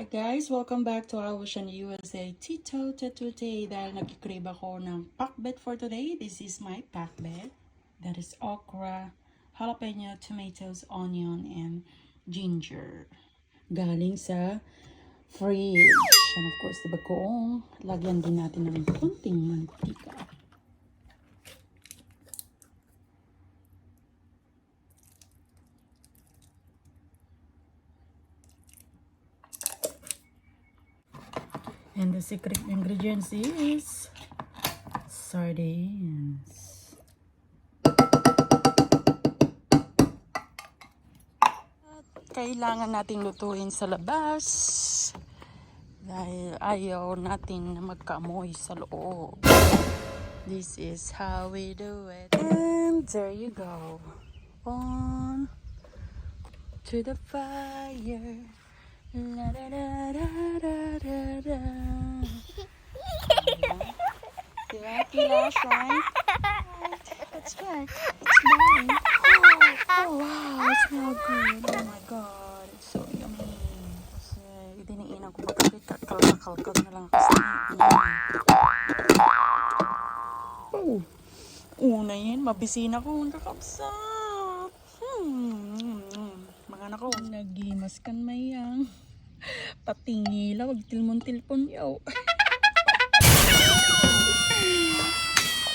Hi guys! Welcome back to Iwish and USA Tito today. Dahil nag-crave ako ng pakbet for today. This is my pakbet. That is okra, jalapeno, tomatoes, onion, and ginger. Galing sa fridge. And of course, diba kung lagyan din natin ng konting mantika. And the secret ingredients is sardines. Kailangan nating lutuin sa labas dahil ayaw natin na magkaamoy sa loob. This is how we do it. And there you go. On to the fire. La da da da da da da. Diba? Kilash, right? That's right. It's mine. Oh, wow. It smells good. Oh my God. It's so yummy. Kasi idiniinan ko bakit kalkag na lang kasi. Oh. Una yan. Mabisina ko. Ang kakapsap. Mga anak ko. Nagimaskan mayang. Patingila. Wag tilmon-tilpon yaw.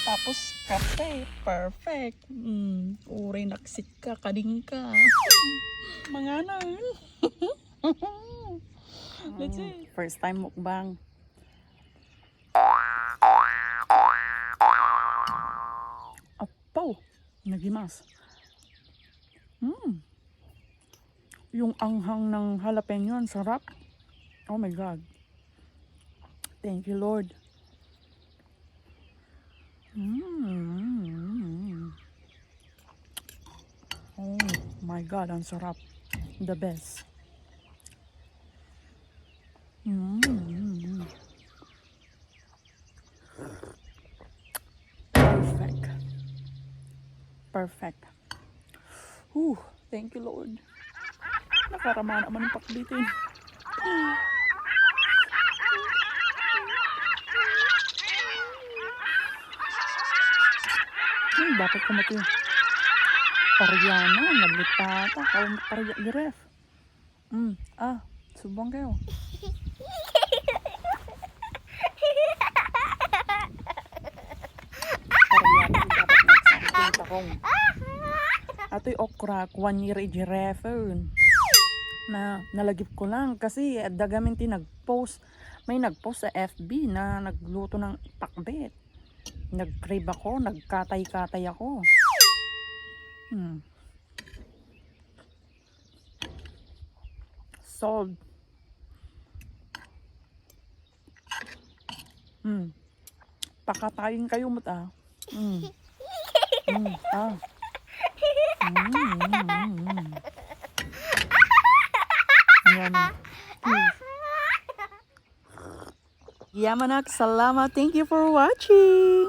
Tapos kape. Perfect. Uri naksit ka. Kading ka. Mga anak. Let's see. First time mukbang. Apaw. Nagimas. Yung anghang ng jalapeno, ang sarap. Oh my God. Thank you, Lord. Oh my God, ang sarap. The best. Perfect. Perfect. Thank you, Lord. Nakarama naman yung pakbitin. Bakit ko mati? Paryana, naglipata. Kawang parya giref. Subong kayo. Paryana, dapat nagsakit akong. Ato'y okra, 1 year i-giref. Na nalagip ko lang kasi dagaminti nagpost, may nagpost sa FB na nagluto ng pakbet. Nag-crave ako, nagkatay-katay ako. Sold. Pakatayin kayo mo ta. Yamanak, salamat. Thank you for watching.